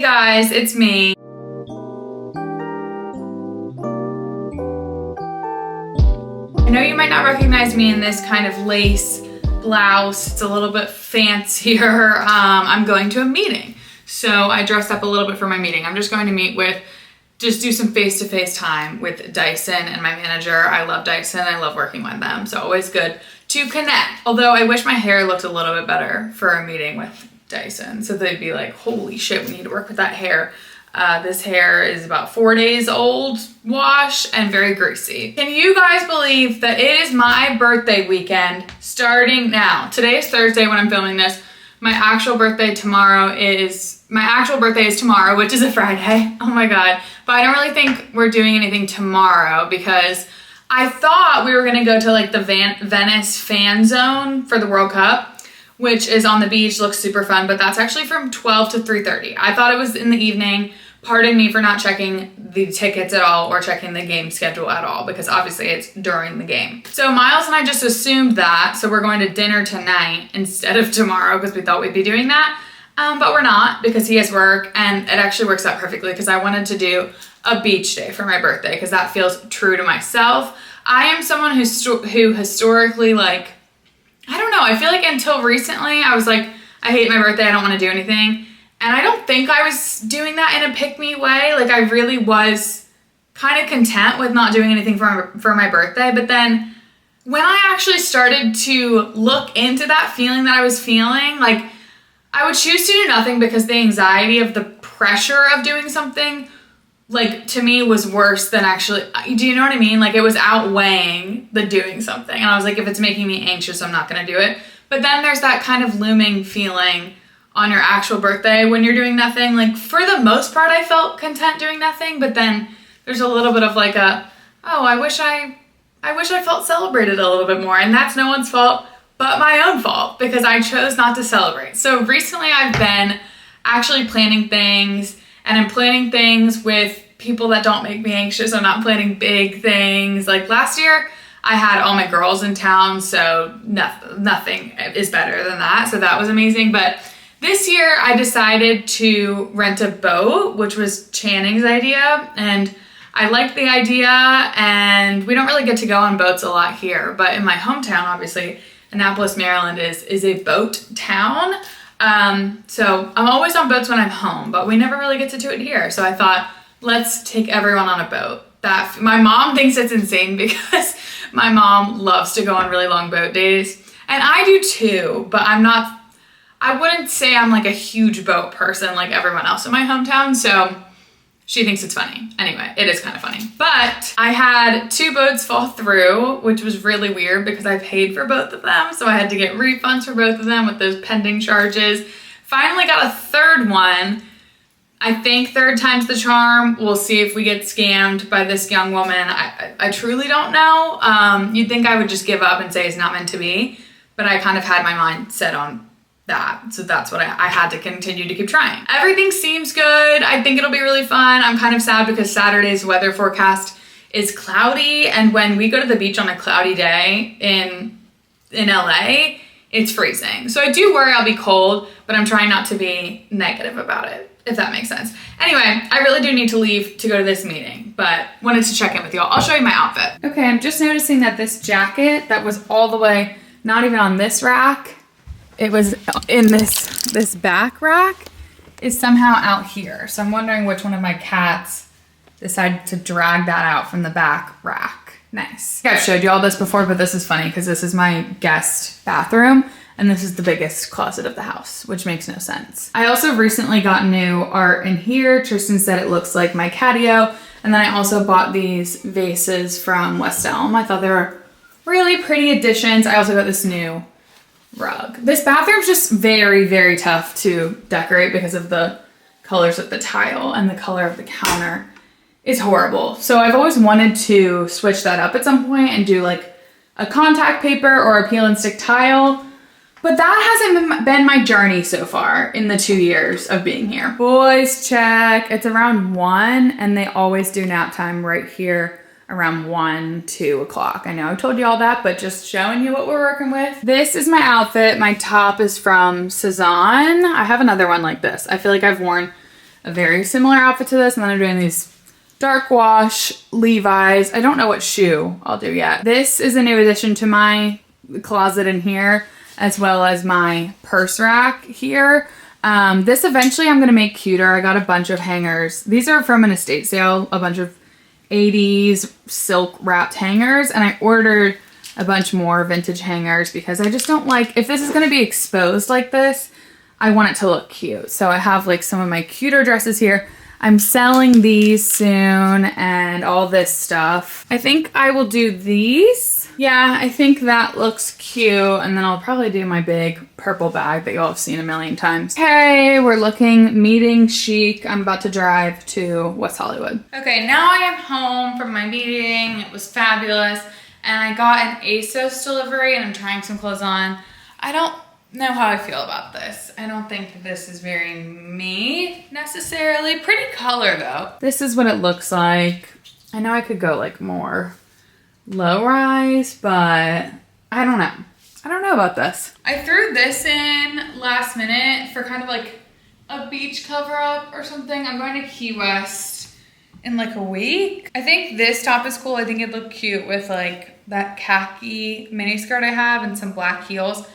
Hey guys, it's me. I know you might not recognize me in this kind of lace blouse. It's a little bit fancier. I'm going to a meeting. So I dressed up a little bit for my meeting. I'm just going to do some face-to-face time with Dyson and my manager. I love Dyson. I love working with them. So always good to connect. Although I wish my hair looked a little bit better for a meeting with Dyson. So they'd be like, holy shit, we need to work with that hair. This hair is about 4 days old, wash, and very greasy. Can you guys believe that it is my birthday weekend starting now? Today is Thursday when I'm filming this. My actual birthday is tomorrow, which is a Friday. Oh my God. But I don't really think we're doing anything tomorrow because I thought we were gonna go to like the Venice fan zone for the World Cup, which is on the beach, looks super fun, but that's actually from 12 to 3:30. I thought it was in the evening. Pardon me for not checking the tickets at all or checking the game schedule at all, because obviously it's during the game. So Miles and I just assumed that, so we're going to dinner tonight instead of tomorrow because we thought we'd be doing that, but we're not because he has work, and it actually works out perfectly because I wanted to do a beach day for my birthday because that feels true to myself. I am someone who historically, like, I don't know, I feel like until recently I was like, I hate my birthday, I don't want to do anything. And I don't think I was doing that in a pick-me way. Like, I really was kind of content with not doing anything for my birthday. But then when I actually started to look into that feeling that I was feeling, like, I would choose to do nothing because the anxiety of the pressure of doing something, like, to me was worse than actually, do you know what I mean? Like, it was outweighing the doing something. And I was like, if it's making me anxious, I'm not going to do it. But then there's that kind of looming feeling on your actual birthday when you're doing nothing. Like, for the most part, I felt content doing nothing, but then there's a little bit of like oh, I wish I felt celebrated a little bit more, and that's no one's fault but my own fault because I chose not to celebrate. So recently I've been actually planning things, and I'm planning things with people that don't make me anxious. I'm not planning big things. Like last year, I had all my girls in town, so nothing is better than that. So that was amazing. But this year I decided to rent a boat, which was Channing's idea, and I liked the idea, and we don't really get to go on boats a lot here, but in my hometown, obviously, Annapolis, Maryland is a boat town. So I'm always on boats when I'm home, but we never really get to do it here. So I thought, let's take everyone on a boat. My mom thinks it's insane because my mom loves to go on really long boat days, and I do too, but I wouldn't say I'm like a huge boat person like everyone else in my hometown, so she thinks it's funny. Anyway, it is kind of funny. But I had 2 boats fall through, which was really weird because I paid for both of them, so I had to get refunds for both of them with those pending charges. Finally got a 3rd one. I think 3rd time's the charm. We'll see if we get scammed by this young woman. I truly don't know. You'd think I would just give up and say it's not meant to be, but I kind of had my mind set on that. So that's what I had to continue to keep trying. Everything seems good. I think it'll be really fun. I'm kind of sad because Saturday's weather forecast is cloudy, and when we go to the beach on a cloudy day in LA, it's freezing. So I do worry I'll be cold, but I'm trying not to be negative about it, if that makes sense. Anyway, I really do need to leave to go to this meeting, but wanted to check in with y'all. I'll show you my outfit. Okay, I'm just noticing that this jacket that was all the way, not even on this rack, it was in this back rack, is somehow out here. So I'm wondering which one of my cats decided to drag that out from the back rack. Nice. I've showed you all this before, but this is funny because this is my guest bathroom, and this is the biggest closet of the house, which makes no sense. I also recently got new art in here. Tristan said it looks like my catio, and then I also bought these vases from West Elm. I thought they were really pretty additions. I also got this new rug. This bathroom's just very, very tough to decorate because of the colors of the tile, and the color of the counter is horrible. So I've always wanted to switch that up at some point and do like a contact paper or a peel and stick tile, but that hasn't been my journey so far in the 2 years of being here. Boys check. It's around 1, and they always do nap time right here around 1, 2 o'clock. I know I told you all that, but just showing you what we're working with. This is my outfit. My top is from Cezanne. I have another one like this. I feel like I've worn a very similar outfit to this, and then I'm doing these dark wash Levi's. I don't know what shoe I'll do yet. This is a new addition to my closet in here, as well as my purse rack here. This eventually I'm gonna make cuter. I got a bunch of hangers. These are from an estate sale, a bunch of 80s silk wrapped hangers, and I ordered a bunch more vintage hangers because I just don't like, if this is gonna be exposed like this, I want it to look cute. So I have like some of my cuter dresses here. I'm selling these soon and all this stuff. I think I will do these. Yeah, I think that looks cute. And then I'll probably do my big purple bag that you all have seen a million times. Hey, we're looking meeting chic. I'm about to drive to West Hollywood. Okay, now I am home from my meeting. It was fabulous. And I got an ASOS delivery and I'm trying some clothes on. I don't know how I feel about this. I don't think that this is very me necessarily. Pretty color though. This is what it looks like. I know I could go like more low rise, but I don't know. I don't know about this. I threw this in last minute for kind of like a beach cover up or something. I'm going to Key West in like a week. I think this top is cool. I think it'd look cute with like that khaki mini skirt I have and some black heels.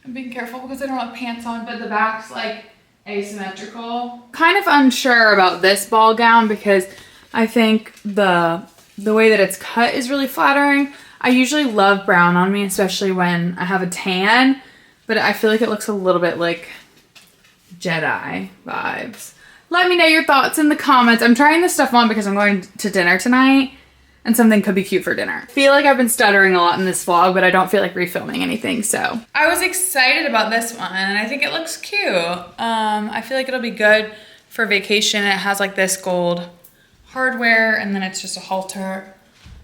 I'm being careful because I don't have pants on, but the back's like asymmetrical. Kind of unsure about this ball gown because I think the way that it's cut is really flattering. I usually love brown on me, especially when I have a tan, but I feel like it looks a little bit like Jedi vibes. Let me know your thoughts in the comments. I'm trying this stuff on because I'm going to dinner tonight and something could be cute for dinner. I feel like I've been stuttering a lot in this vlog, but I don't feel like refilming anything, so. I was excited about this one and I think it looks cute. I feel like it'll be good for vacation. It has like this gold hardware and then it's just a halter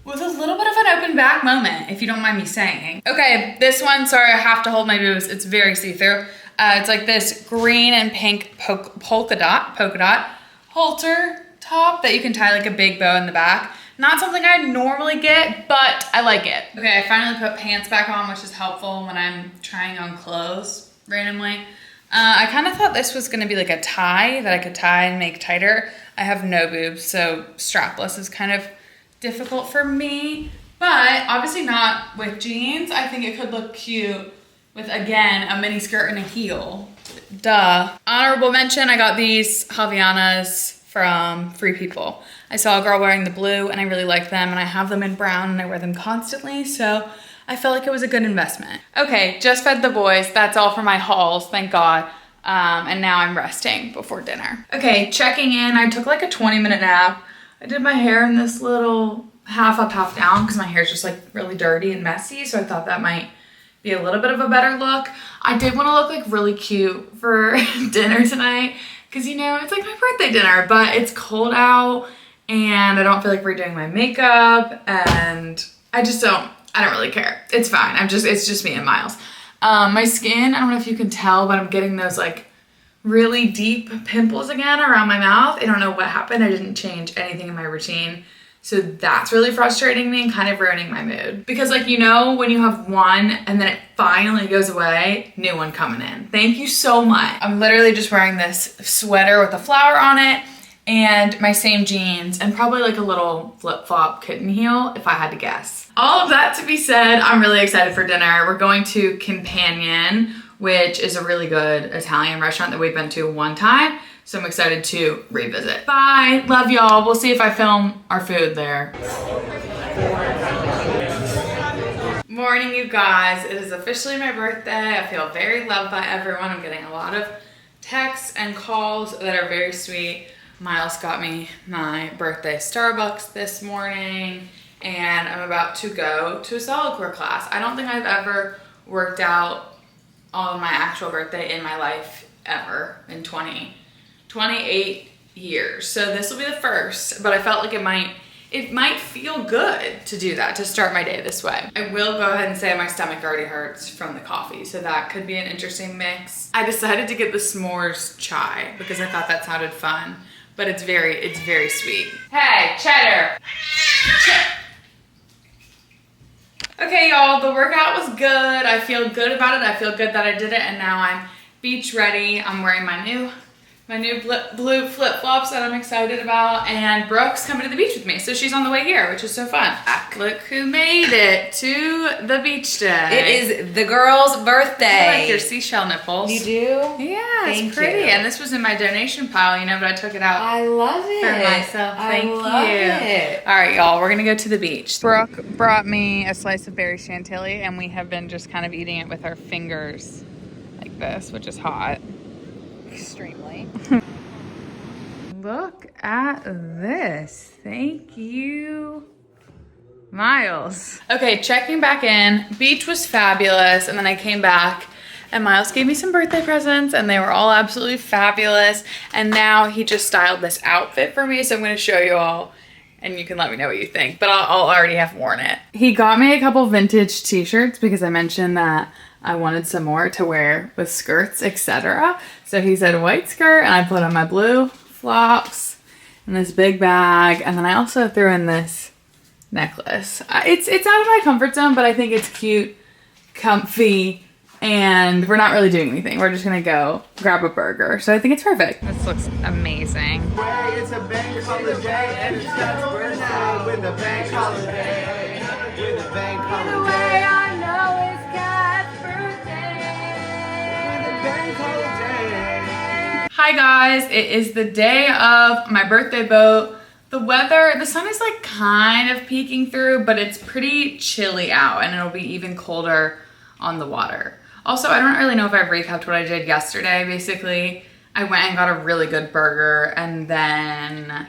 with a little bit of an open back moment, if you don't mind me saying. Okay, this one, sorry, I have to hold my boobs. It's very see-through. It's like this green and pink polka dot halter top that you can tie like a big bow in the back. Not something I normally get, but I like it. Okay, I finally put pants back on, which is helpful when I'm trying on clothes randomly. I kind of thought this was gonna be like a tie that I could tie and make tighter. I have no boobs, so strapless is kind of difficult for me, but obviously not with jeans. I think it could look cute with, again, a mini skirt and a heel. Duh. Honorable mention, I got these Havaianas from Free People. I saw a girl wearing the blue and I really liked them and I have them in brown and I wear them constantly, so I felt like it was a good investment. Okay, just fed the boys. That's all for my hauls, thank God. And now I'm resting before dinner. Okay, checking in. I took like a 20-minute nap. I did my hair in this little half up, half down because my hair's just like really dirty and messy, so I thought that might be a little bit of a better look. I did want to look like really cute for dinner tonight because, you know, it's like my birthday dinner, but it's cold out and I don't feel like redoing my makeup and I don't really care. It's fine. It's just me and Miles. My skin, I don't know if you can tell, but I'm getting those like really deep pimples again around my mouth. I don't know what happened. I didn't change anything in my routine. So that's really frustrating me and kind of ruining my mood. Because like, you know, when you have one and then it finally goes away, new one coming in. Thank you so much. I'm literally just wearing this sweater with a flower on it and my same jeans and probably like a little flip-flop kitten heel if I had to guess. All of that to be said, I'm really excited for dinner. We're going to Companion, which is a really good Italian restaurant that we've been to one time. So I'm excited to revisit. Bye, love y'all. We'll see if I film our food there. Morning, you guys. It is officially my birthday. I feel very loved by everyone. I'm getting a lot of texts and calls that are very sweet. Miles got me my birthday Starbucks this morning and I'm about to go to a Solidcore class. I don't think I've ever worked out on my actual birthday in my life ever in 28 years. So this will be the first, but I felt like it might feel good to do that, to start my day this way. I will go ahead and say my stomach already hurts from the coffee, so that could be an interesting mix. I decided to get the s'mores chai because I thought that sounded fun, but it's very sweet. Hey, Cheddar. Okay, y'all, the workout was good. I feel good about it. I feel good that I did it, and now I'm beach ready. I'm wearing my new my new blue flip-flops that I'm excited about, and Brooke's coming to the beach with me, so she's on the way here, which is so fun. Look who made it to the beach day. It is the girl's birthday. I like your seashell nipples. You do? Yeah, Thank it's pretty. you. And this was in my donation pile, you know, but I took it out. I love it. For myself. Thank you. It. All right, y'all, we're gonna go to the beach. Brooke brought me a slice of berry chantilly, and we have been just kind of eating it with our fingers like this, which is hot. Extremely. Look at this. Thank you, Miles. Okay, checking back in. Beach was fabulous, and then I came back and Miles gave me some birthday presents, and they were all absolutely fabulous. And now he just styled this outfit for me, so I'm gonna show you all, and you can let me know what you think, but I'll already have worn it. He got me a couple vintage t-shirts because I mentioned that I wanted some more to wear with skirts, etc. So he said white skirt, and I put on my blue flops and this big bag, and then I also threw in this necklace. It's out of my comfort zone, but I think it's cute, comfy, and we're not really doing anything. We're just gonna go grab a burger. So I think it's perfect. This looks amazing. It's a bank holiday and it's God's birthday with a bank holiday. With a bank holiday. I know it's God's birthday. With a bank holiday. Hi guys, it is the day of my birthday boat. The sun is like kind of peeking through, but it's pretty chilly out, and it'll be even colder on the water. Also, I don't really know if I've recapped what I did yesterday. Basically, I went and got a really good burger, and then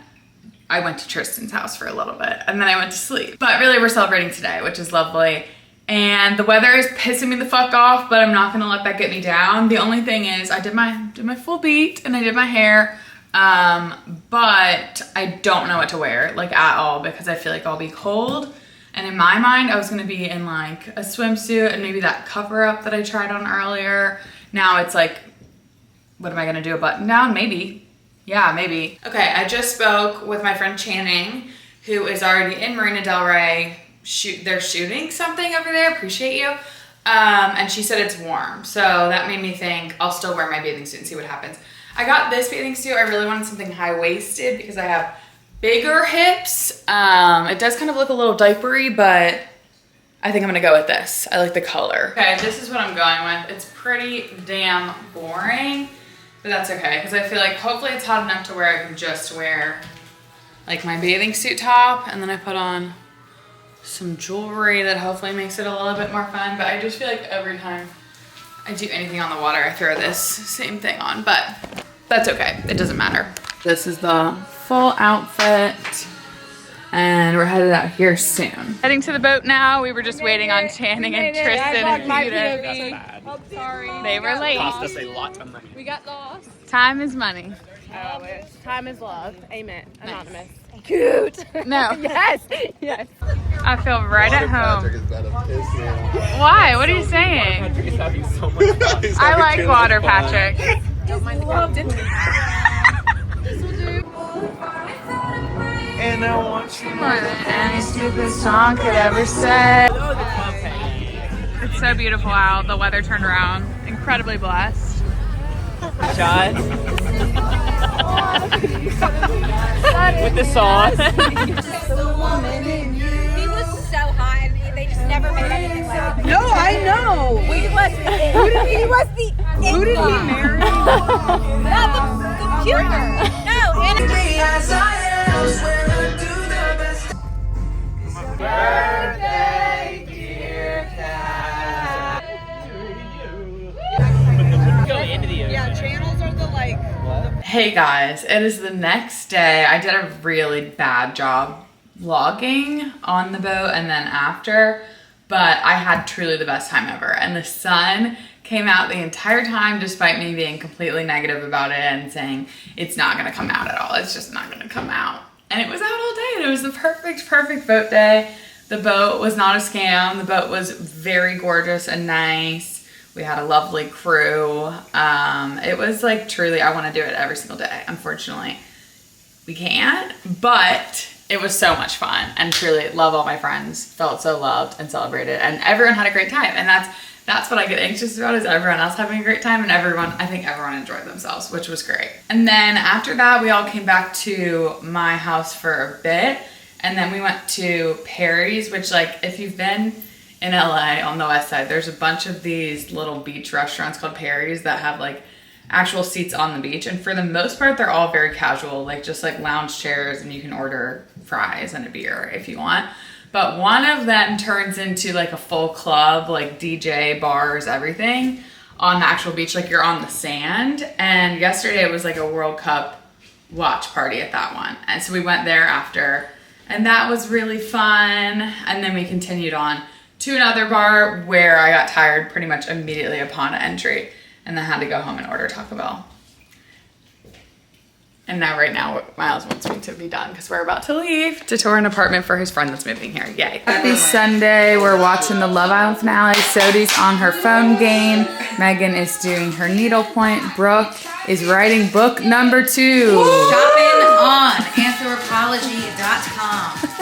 I went to Tristan's house for a little bit, and then I went to sleep. But really, we're celebrating today, which is lovely. And the weather is pissing me the fuck off, but I'm not gonna let that get me down. The only thing is, I did my full beat, and I did my hair, but I don't know what to wear, like at all, because I feel like I'll be cold. And in my mind, I was gonna be in like a swimsuit and maybe that cover up that I tried on earlier. Now it's like, what am I gonna do, a button down? Maybe, yeah, maybe. Okay, I just spoke with my friend Channing, who is already in Marina Del Rey. They're shooting something over there, appreciate you. And she said it's warm. So that made me think I'll still wear my bathing suit and see what happens. I got this bathing suit, I really wanted something high-waisted because I have bigger hips. It does kind of look a little diapery, but I think I'm gonna go with this. I like the color. Okay, this is what I'm going with. It's pretty damn boring, but that's okay, because I feel like hopefully it's hot enough to where I can just wear like my bathing suit top, and then I put on some jewelry that hopefully makes it a little bit more fun. But I just feel like every time I do anything on the water, I throw this same thing on, but that's okay, it doesn't matter. This is the full outfit, and we're headed out here soon. Heading to the boat now. We were just waiting on Channing and Tristan and Peter. Oh, sorry. They were late. Cost us a lot of money. We got lost. Time is money. Time is love. Amen. Anonymous. Cute. No. Yes. Yes. I feel right at home. Patrick is about to piss me off. Why? What are you saying? Patrick is having so much fun. He's I having like too water, much fun. Patrick. Don't mind the captain. And I want you More than any stupid song could ever say. know the company. It's so beautiful out. The weather turned around. Incredibly blessed. John. With the sauce. He was so hot, and they just never made anything like it. No, I know. He was the Who did he marry? Not the computer. No, and Birthday, dear Cat. Go into the ocean. Yeah, channels are the like. Hey guys, it is the next day. I did a really bad job vlogging on the boat and then after, but I had truly the best time ever. And the sun came out the entire time despite me being completely negative about it and saying it's not gonna come out at all. It's just not gonna come out. And it was out all day, and it was the perfect boat day. The boat was not a scam. The boat was very gorgeous and nice. We had a lovely crew. It was like truly, I want to do it every single day. Unfortunately, we can't, but it was so much fun, and truly love all my friends. Felt so loved and celebrated, and everyone had a great time. And That's what I get anxious about, is everyone else having a great time, and I think everyone enjoyed themselves, which was great. And then after that, we all came back to my house for a bit, and then we went to Perry's, which, like, if you've been in LA on the west side, there's a bunch of these little beach restaurants called Perry's that have like actual seats on the beach, and for the most part they're all very casual, like just like lounge chairs, and you can order fries and a beer if you want. But one of them turns into like a full club, like DJ, bars, everything on the actual beach, like you're on the sand. And yesterday it was like a World Cup watch party at that one, and so we went there after, and that was really fun. And then we continued on to another bar where I got tired pretty much immediately upon entry, and then had to go home and order Taco Bell. And now right now Miles wants me to be done because we're about to leave to tour an apartment for his friend that's moving here. Yay. Happy Sunday. We're watching the Love Island finale. Sodie's on her phone game. Megan is doing her needlepoint. Brooke is writing book number 2. Shopping on anthropology.com.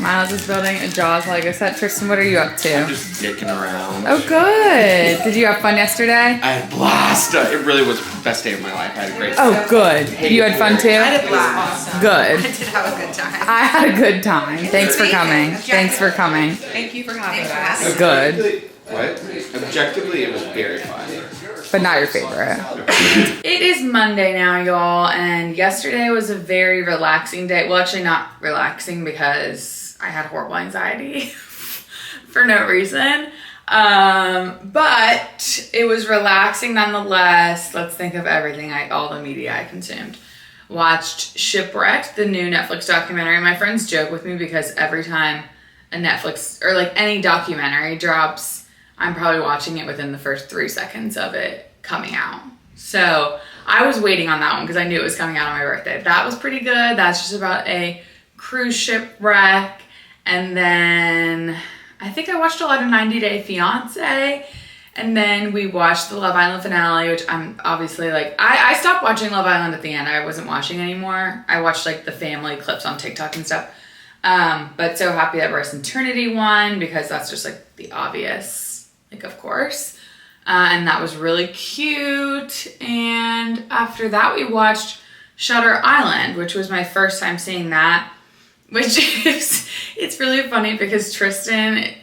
Miles is building a Jaws Lego set. Tristan, what are you up to? I'm just dicking around. Oh, good. Did you have fun yesterday? I had a blast. It really was the best day of my life. I had a great Oh, good. You had fun too? I had a blast. Good. I did have a good time. I had a good time. Thanks for coming. Thanks for coming. Thank you for having Thanks for us. having me. Good. What? Objectively, it was very fun. But not your favorite. It is Monday now, y'all, and yesterday was a very relaxing day. Well, actually not relaxing because I had horrible anxiety for no reason. But it was relaxing nonetheless. Let's think of everything, all the media I consumed. Watched Shipwrecked, the new Netflix documentary. My friends joke with me because every time a Netflix or like any documentary drops, I'm probably watching it within the first 3 seconds of it coming out. So I was waiting on that one because I knew it was coming out on my birthday. That was pretty good. That's just about a cruise ship wreck. And then I think I watched a lot of 90 Day Fiancé. And then we watched the Love Island finale, which I'm obviously like, I stopped watching Love Island at the end. I wasn't watching anymore. I watched like the family clips on TikTok and stuff. But so happy that Bryce and Trinity won because that's just like the obvious, like of course. And that was really cute. And after that we watched Shutter Island, which was my first time seeing that, which is, it's really funny because Tristan,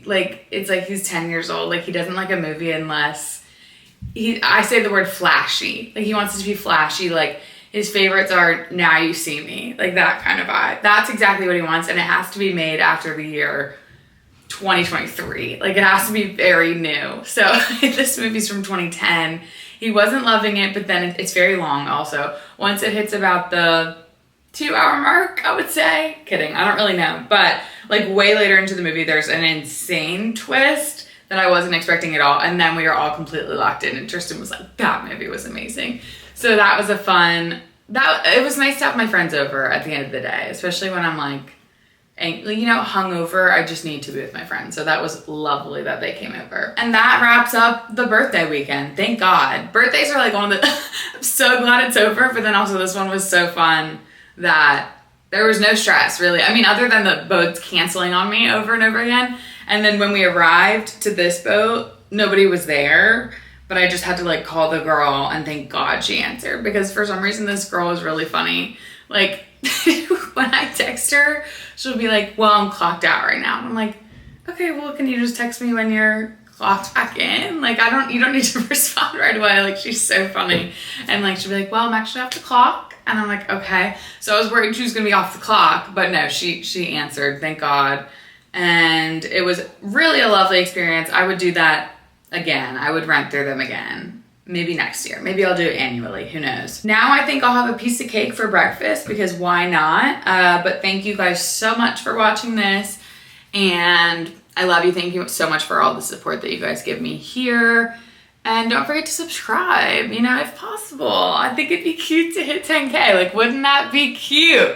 like, it's like he's 10 years old. Like he doesn't like a movie unless I say the word flashy. Like he wants it to be flashy. Like his favorites are Now You See Me, like that kind of vibe. That's exactly what he wants. And it has to be made after the year 2023. Like it has to be very new. So this movie's from 2010. He wasn't loving it, but then it's very long also. Once it hits about the 2-hour mark, I would say. Kidding, I don't really know. But like way later into the movie, there's an insane twist that I wasn't expecting at all. And then we were all completely locked in and Tristan was like, that movie was amazing. So that was it was nice to have my friends over at the end of the day, especially when I'm like, hungover. I just need to be with my friends. So that was lovely that they came over. And that wraps up the birthday weekend. Thank God. Birthdays are like one of the, I'm so glad it's over, but then also this one was so fun that there was no stress really. I mean, other than the boats canceling on me over and over again. And then when we arrived to this boat, nobody was there, but I just had to like call the girl and thank God she answered because for some reason this girl was really funny. Like when I text her, she'll be like, well, I'm clocked out right now. And I'm like, okay, well, can you just text me when you're clocked back in? Like, you don't need to respond right away. Like, she's so funny. And like, she'll be like, well, I'm actually off the clock. And I'm like, okay. So I was worried she was going to be off the clock, but no, she answered, thank God. And it was really a lovely experience. I would do that again. I would rent through them again. Maybe next year. Maybe I'll do it annually. Who knows? Now I think I'll have a piece of cake for breakfast because why not? But thank you guys so much for watching this. And I love you. Thank you so much for all the support that you guys give me here. And don't forget to subscribe, if possible. I think it'd be cute to hit 10K. Like, wouldn't that be cute?